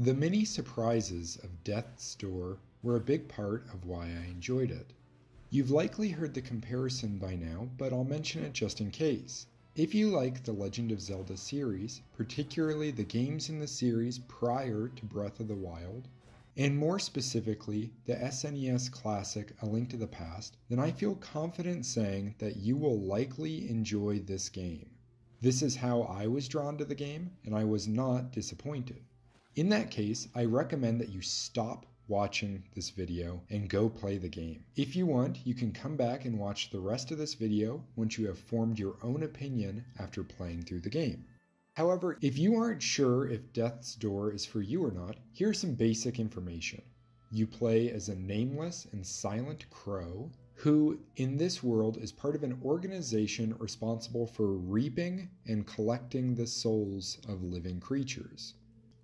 The many surprises of Death's Door were a big part of why I enjoyed it. You've likely heard the comparison by now, but I'll mention it just in case. If you like the Legend of Zelda series, particularly the games in the series prior to Breath of the Wild, and more specifically the SNES classic A Link to the Past, then I feel confident saying that you will likely enjoy this game. This is how I was drawn to the game, and I was not disappointed. In that case, I recommend that you stop watching this video and go play the game. If you want, you can come back and watch the rest of this video once you have formed your own opinion after playing through the game. However, if you aren't sure if Death's Door is for you or not, here's some basic information. You play as a nameless and silent crow who, in this world, is part of an organization responsible for reaping and collecting the souls of living creatures.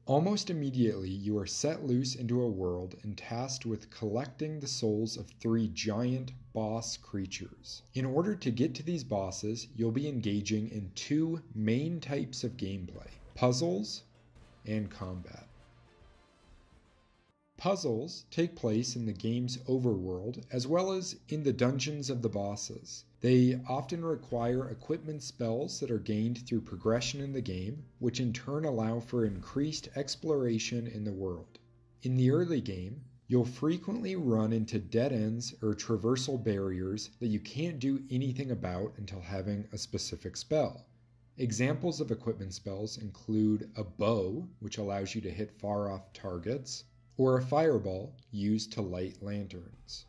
Almost immediately, you are set loose into a world and tasked with collecting the souls of 3 giant boss creatures. In order to get to these bosses, you'll be engaging in 2 main types of gameplay: puzzles and combat. Puzzles take place in the game's overworld as well as in the dungeons of the bosses. They often require equipment spells that are gained through progression in the game, which in turn allow for increased exploration in the world. In the early game, you'll frequently run into dead ends or traversal barriers that you can't do anything about until having a specific spell. Examples of equipment spells include a bow, which allows you to hit far-off targets, or a fireball used to light lanterns.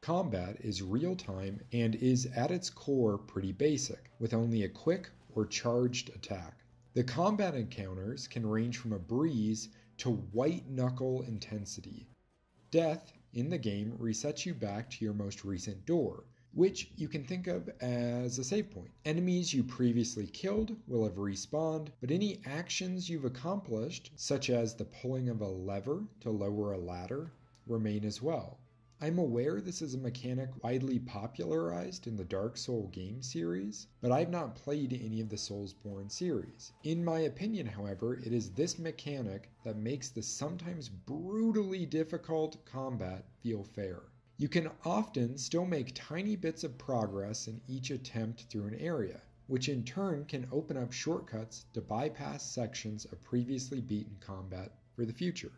Combat is real-time and is at its core pretty basic, with only a quick or charged attack. The combat encounters can range from a breeze to white-knuckle intensity. Death in the game resets you back to your most recent door, which you can think of as a save point. Enemies you previously killed will have respawned, but any actions you've accomplished, such as the pulling of a lever to lower a ladder, remain as well. I'm aware this is a mechanic widely popularized in the Dark Souls game series, but I've not played any of the Soulsborne series. In my opinion, however, it is this mechanic that makes the sometimes brutally difficult combat feel fair. You can often still make tiny bits of progress in each attempt through an area, which in turn can open up shortcuts to bypass sections of previously beaten combat for the future.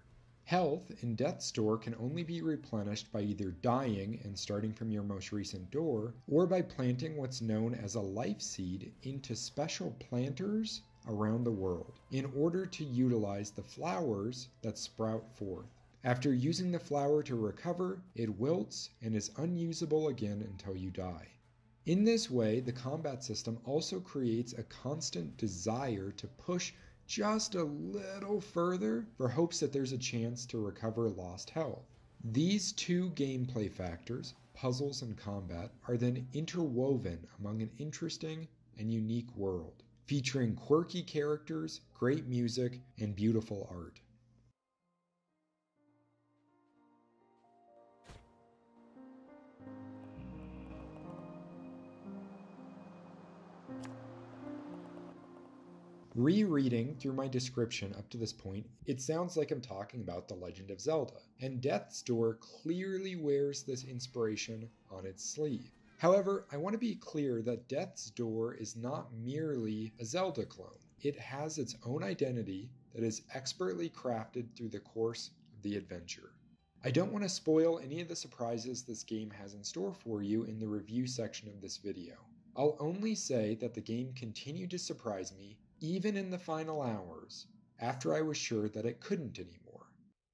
Health in Death's Door can only be replenished by either dying and starting from your most recent door, or by planting what's known as a life seed into special planters around the world, in order to utilize the flowers that sprout forth. After using the flower to recover, it wilts and is unusable again until you die. In this way, the combat system also creates a constant desire to push just a little further for hopes that there's a chance to recover lost health. These 2 gameplay factors, puzzles and combat, are then interwoven among an interesting and unique world, featuring quirky characters, great music, and beautiful art. Rereading through my description up to this point, it sounds like I'm talking about The Legend of Zelda, and Death's Door clearly wears this inspiration on its sleeve. However, I want to be clear that Death's Door is not merely a Zelda clone. It has its own identity that is expertly crafted through the course of the adventure. I don't want to spoil any of the surprises this game has in store for you in the review section of this video. I'll only say that the game continued to surprise me even in the final hours, after I was sure that it couldn't anymore.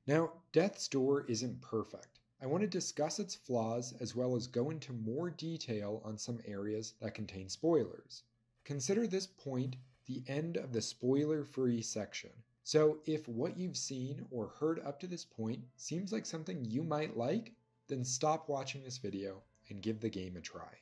Now, Death's Door isn't perfect. I want to discuss its flaws as well as go into more detail on some areas that contain spoilers. Consider this point the end of the spoiler-free section. So if what you've seen or heard up to this point seems like something you might like, then stop watching this video and give the game a try.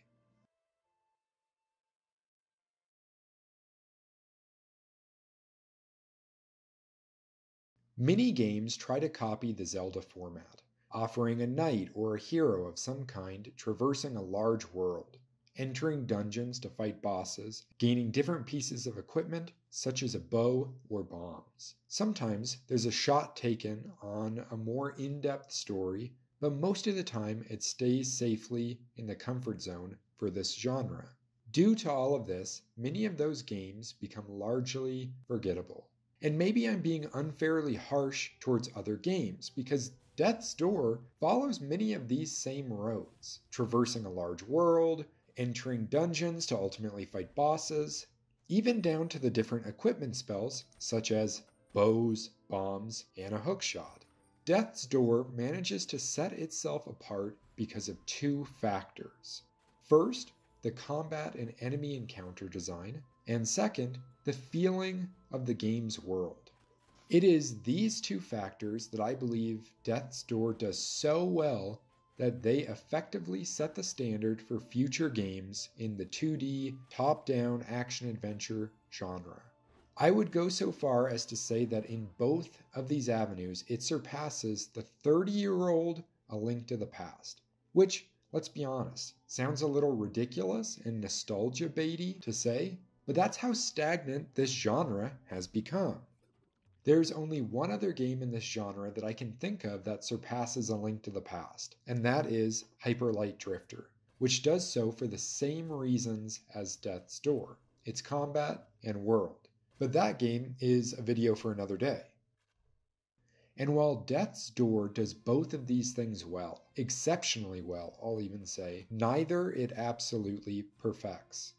Many games try to copy the Zelda format, offering a knight or a hero of some kind traversing a large world. entering dungeons to fight bosses, gaining different pieces of equipment such as a bow or bombs. Sometimes there's a shot taken on a more in-depth story, but most of the time it stays safely in the comfort zone for this genre. Due to all of this, many of those games become largely forgettable. And maybe I'm being unfairly harsh towards other games, because Death's Door follows many of these same roads, traversing a large world, entering dungeons to ultimately fight bosses, even down to the different equipment spells such as bows, bombs, and a hookshot. Death's Door manages to set itself apart because of two factors. First, the combat and enemy encounter design, and second, the feeling of the game's world. It is these two factors that I believe Death's Door does so well that they effectively set the standard for future games in the 2D top-down action-adventure genre. I would go so far as to say that in both of these avenues, it surpasses the 30-year-old A Link to the Past, which, let's be honest, sounds a little ridiculous and nostalgia-baity to say, but that's how stagnant this genre has become. There's only one other game in this genre that I can think of that surpasses A Link to the Past, and that is Hyper Light Drifter, which does so for the same reasons as Death's Door, its combat and world. But that game is a video for another day. And while Death's Door does both of these things well, exceptionally well, I'll even say, neither it absolutely perfects.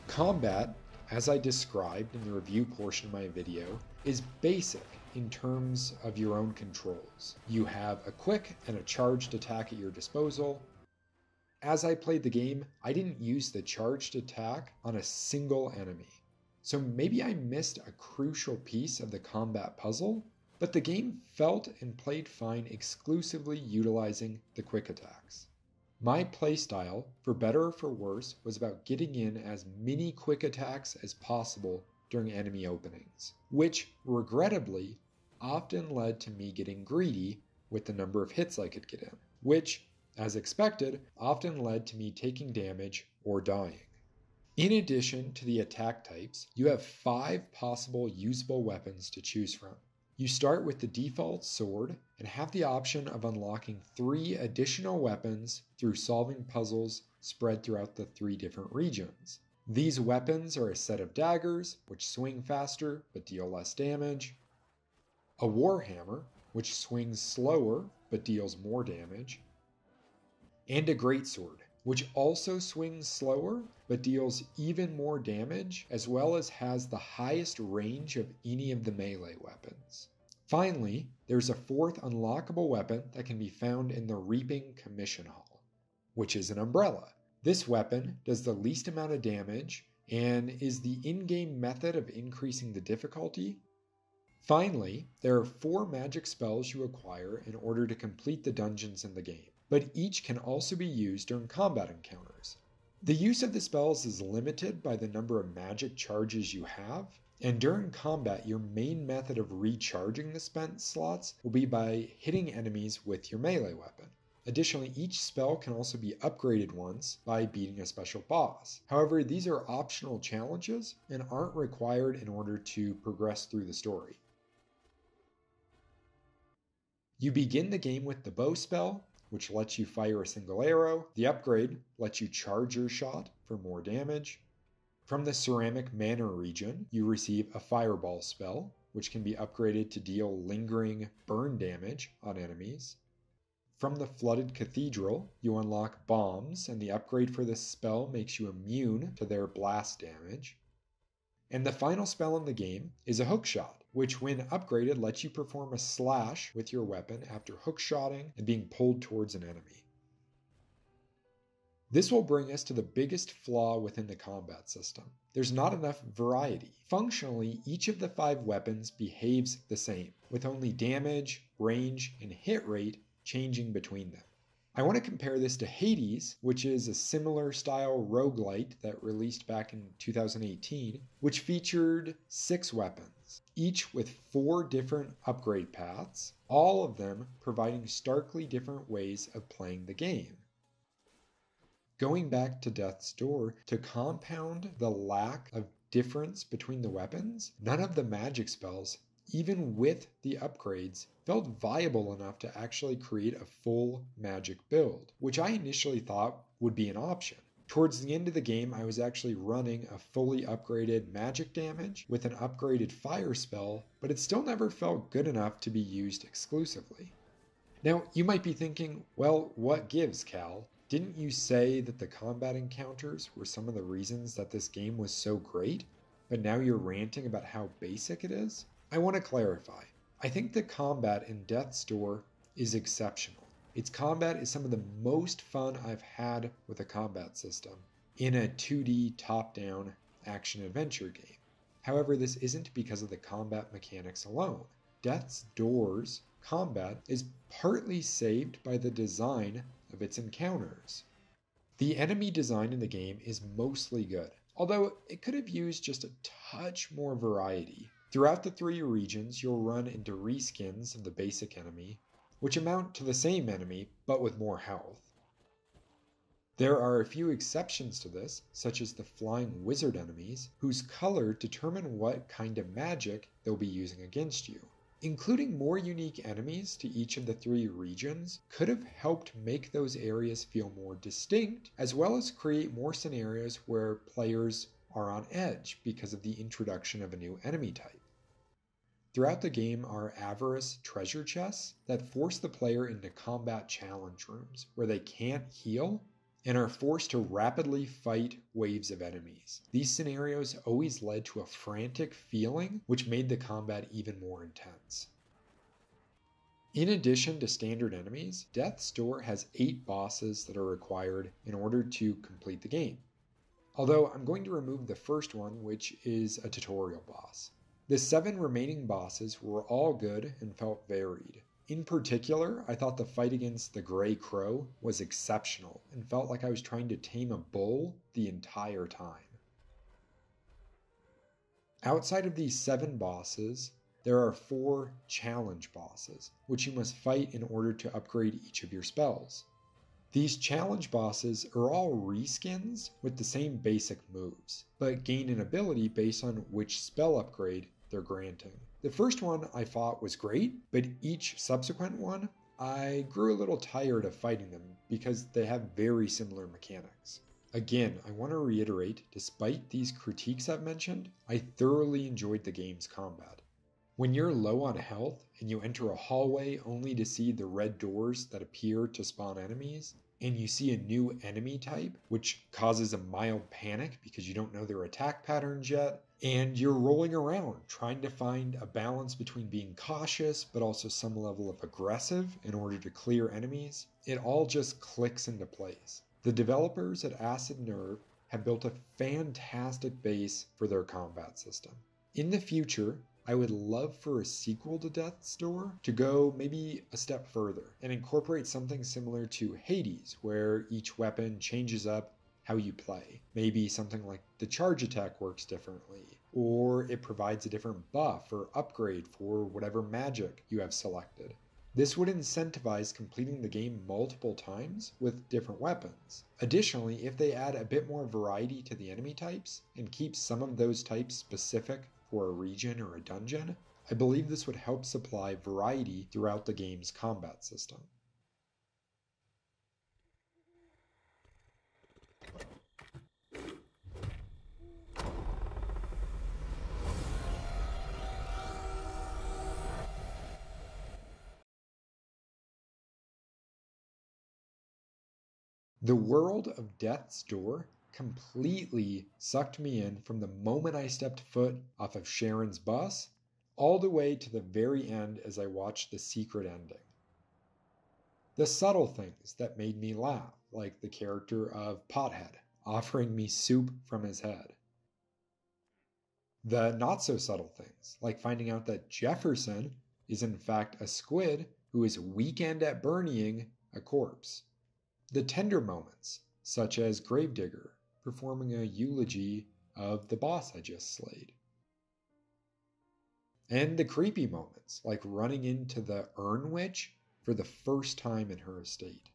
Combat, as I described in the review portion of my video, is basic in terms of your own controls. You have a quick and a charged attack at your disposal. As I played the game, I didn't use the charged attack on a single enemy. So maybe I missed a crucial piece of the combat puzzle, but the game felt and played fine exclusively utilizing the quick attacks. My playstyle, for better or for worse, was about getting in as many quick attacks as possible during enemy openings, which, regrettably, often led to me getting greedy with the number of hits I could get in, which, as expected, often led to me taking damage or dying. In addition to the attack types, you have 5 possible usable weapons to choose from. You start with the default sword and have the option of unlocking 3 additional weapons through solving puzzles spread throughout the 3 different regions. These weapons are a set of daggers, which swing faster but deal less damage, a warhammer, which swings slower but deals more damage, and a greatsword, which also swings slower but deals even more damage, as well as has the highest range of any of the melee weapons. Finally, there's a 4th unlockable weapon that can be found in the Reaping Commission Hall, which is an umbrella. This weapon does the least amount of damage and is the in-game method of increasing the difficulty. Finally, there are 4 magic spells you acquire in order to complete the dungeons in the game, but each can also be used during combat encounters. The use of the spells is limited by the number of magic charges you have, and during combat your main method of recharging the spent slots will be by hitting enemies with your melee weapon. Additionally, each spell can also be upgraded once by beating a special boss. However, these are optional challenges and aren't required in order to progress through the story. You begin the game with the bow spell, which lets you fire a single arrow. The upgrade lets you charge your shot for more damage. From the Ceramic Manor region, you receive a Fireball spell, which can be upgraded to deal lingering burn damage on enemies. From the Flooded Cathedral, you unlock Bombs, and the upgrade for this spell makes you immune to their blast damage. And the final spell in the game is a Hookshot, which when upgraded lets you perform a slash with your weapon after hookshotting and being pulled towards an enemy. This will bring us to the biggest flaw within the combat system. There's not enough variety. Functionally, each of the 5 weapons behaves the same, with only damage, range, and hit rate changing between them. I want to compare this to Hades, which is a similar style roguelite that released back in 2018, which featured 6 weapons, each with 4 different upgrade paths, all of them providing starkly different ways of playing the game. Going back to Death's Door, to compound the lack of difference between the weapons, none of the magic spells, even with the upgrades, felt viable enough to actually create a full magic build, which I initially thought would be an option. Towards the end of the game, I was actually running a fully upgraded magic damage with an upgraded fire spell, but it still never felt good enough to be used exclusively. Now, you might be thinking, well, what gives, Cal? Didn't you say that the combat encounters were some of the reasons that this game was so great, but now you're ranting about how basic it is? I want to clarify. I think the combat in Death's Door is exceptional. Its combat is some of the most fun I've had with a combat system in a 2D top-down action-adventure game. However, this isn't because of the combat mechanics alone. Death's Door's combat is partly saved by the design of its encounters. The enemy design in the game is mostly good, although it could have used just a touch more variety. Throughout the 3 regions, you'll run into reskins of the basic enemy, which amount to the same enemy, but with more health. There are a few exceptions to this, such as the flying wizard enemies, whose color determine what kind of magic they'll be using against you. Including more unique enemies to each of the 3 regions could have helped make those areas feel more distinct, as well as create more scenarios where players are on edge because of the introduction of a new enemy type. Throughout the game are Avarice treasure chests that force the player into combat challenge rooms where they can't heal and are forced to rapidly fight waves of enemies. These scenarios always led to a frantic feeling, which made the combat even more intense. In addition to standard enemies, Death's Door has 8 bosses that are required in order to complete the game. Although I'm going to remove the first one, which is a tutorial boss. The 7 remaining bosses were all good and felt varied. In particular, I thought the fight against the Grey Crow was exceptional and felt like I was trying to tame a bull the entire time. Outside of these 7 bosses, there are 4 challenge bosses, which you must fight in order to upgrade each of your spells. These challenge bosses are all reskins with the same basic moves, but gain an ability based on which spell upgrade they're granting. The first one I fought was great, but each subsequent one, I grew a little tired of fighting them because they have very similar mechanics. Again, I want to reiterate, despite these critiques I've mentioned, I thoroughly enjoyed the game's combat. When you're low on health and you enter a hallway only to see the red doors that appear to spawn enemies, and you see a new enemy type, which causes a mild panic because you don't know their attack patterns yet, and you're rolling around trying to find a balance between being cautious but also some level of aggressive in order to clear enemies, it all just clicks into place. The developers at Acid Nerve have built a fantastic base for their combat system. In the future, I would love for a sequel to Death's Door to go maybe a step further and incorporate something similar to Hades, where each weapon changes up how you play. Maybe something like the charge attack works differently, or it provides a different buff or upgrade for whatever magic you have selected. This would incentivize completing the game multiple times with different weapons. Additionally, if they add a bit more variety to the enemy types and keep some of those types specific for a region or a dungeon, I believe this would help supply variety throughout the game's combat system. The world of Death's Door completely sucked me in from the moment I stepped foot off of Sharon's bus all the way to the very end as I watched the secret ending. The subtle things that made me laugh, like the character of Pothead offering me soup from his head. The not so subtle things, like finding out that Jefferson is in fact a squid who is weekend at Bernieing a corpse. The tender moments, such as Gravedigger performing a eulogy of the boss I just slayed. And the creepy moments, like running into the Urn Witch for the first time in her estate.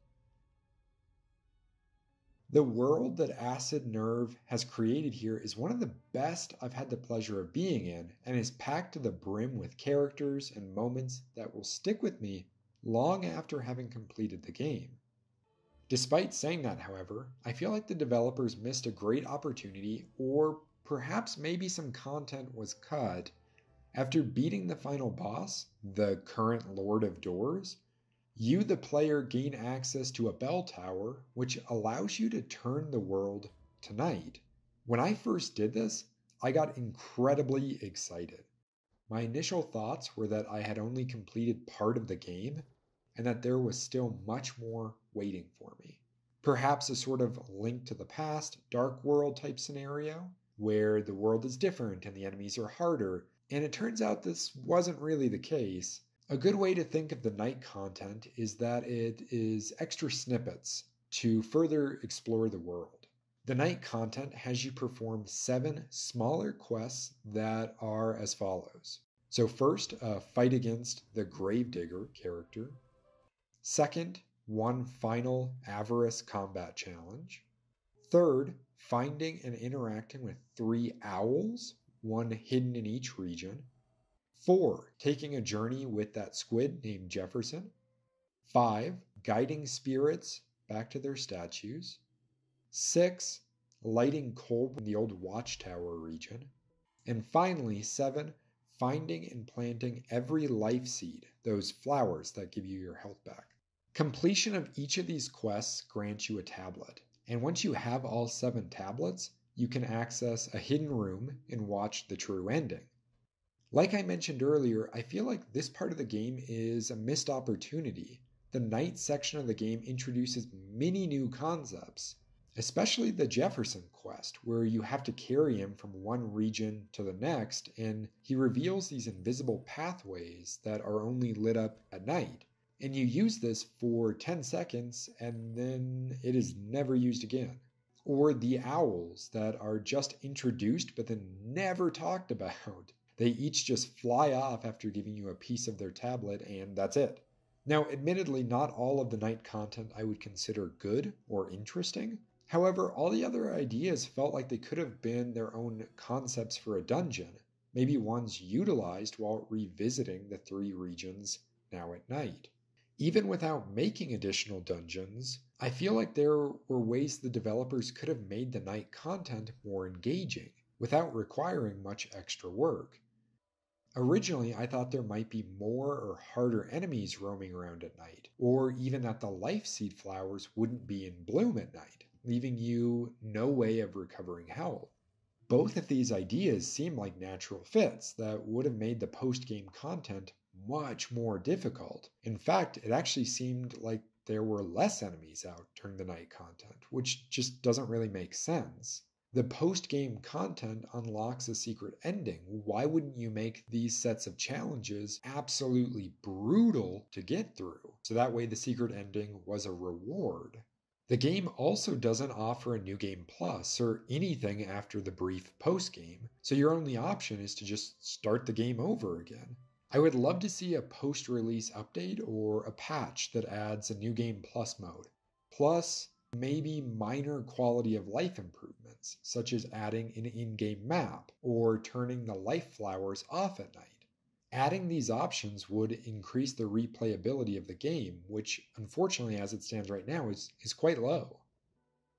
The world that Acid Nerve has created here is one of the best I've had the pleasure of being in, and is packed to the brim with characters and moments that will stick with me long after having completed the game. Despite saying that, however, I feel like the developers missed a great opportunity, or perhaps maybe some content was cut. After beating the final boss, the current Lord of Doors, you, the player, gain access to a bell tower, which allows you to turn the world to night. When I first did this, I got incredibly excited. My initial thoughts were that I had only completed part of the game, and that there was still much more waiting for me. Perhaps a sort of Link to the Past, Dark World type scenario, where the world is different and the enemies are harder, and it turns out this wasn't really the case. A good way to think of the night content is that it is extra snippets to further explore the world. The night content has you perform 7 smaller quests that are as follows. So first, a fight against the Gravedigger character. Second, one final Avarice combat challenge. Third, finding and interacting with 3 owls, one hidden in each region. 4, taking a journey with that squid named Jefferson. 5, guiding spirits back to their statues. 6, lighting coal in the old Watchtower region. And finally, 7, finding and planting every life seed, those flowers that give you your health back. Completion of each of these quests grants you a tablet, and once you have all 7 tablets, you can access a hidden room and watch the true ending. Like I mentioned earlier, I feel like this part of the game is a missed opportunity. The night section of the game introduces many new concepts, especially the Jefferson quest, where you have to carry him from one region to the next, and he reveals these invisible pathways that are only lit up at night. And you use this for 10 seconds, and then it is never used again. Or the owls that are just introduced but then never talked about. They each just fly off after giving you a piece of their tablet, and that's it. Now, admittedly, not all of the night content I would consider good or interesting. However, all the other ideas felt like they could have been their own concepts for a dungeon, maybe ones utilized while revisiting the 3 regions now at night. Even without making additional dungeons, I feel like there were ways the developers could have made the night content more engaging, without requiring much extra work. Originally, I thought there might be more or harder enemies roaming around at night, or even that the life seed flowers wouldn't be in bloom at night, leaving you no way of recovering health. Both of these ideas seem like natural fits that would have made the post-game content much more difficult. In fact, it actually seemed like there were less enemies out during the night content, which just doesn't really make sense. The post-game content unlocks a secret ending. Why wouldn't you make these sets of challenges absolutely brutal to get through? So that way the secret ending was a reward. The game also doesn't offer a New Game Plus or anything after the brief post-game, so your only option is to just start the game over again. I would love to see a post-release update or a patch that adds a New Game Plus mode. Plus, maybe minor quality of life improvements, such as adding an in-game map or turning the life flowers off at night. Adding these options would increase the replayability of the game, which unfortunately as it stands right now is quite low.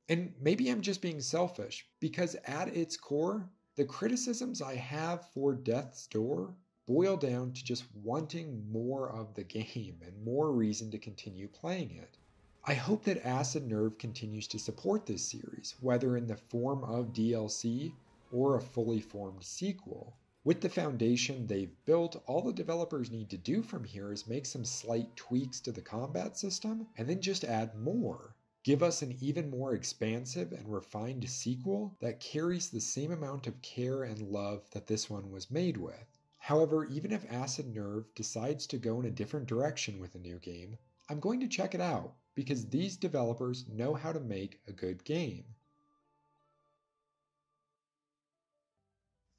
And maybe I'm just being selfish, because at its core, the criticisms I have for Death's Door boil down to just wanting more of the game and more reason to continue playing it. I hope that Acid Nerve continues to support this series, whether in the form of DLC or a fully formed sequel. With the foundation they've built, all the developers need to do from here is make some slight tweaks to the combat system and then just add more. Give us an even more expansive and refined sequel that carries the same amount of care and love that this one was made with. However, even if Acid Nerve decides to go in a different direction with a new game, I'm going to check it out because these developers know how to make a good game.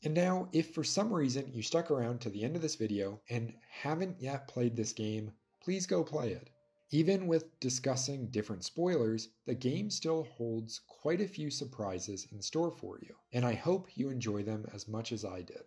And now, if for some reason you stuck around to the end of this video and haven't yet played this game, please go play it. Even with discussing different spoilers, the game still holds quite a few surprises in store for you, and I hope you enjoy them as much as I did.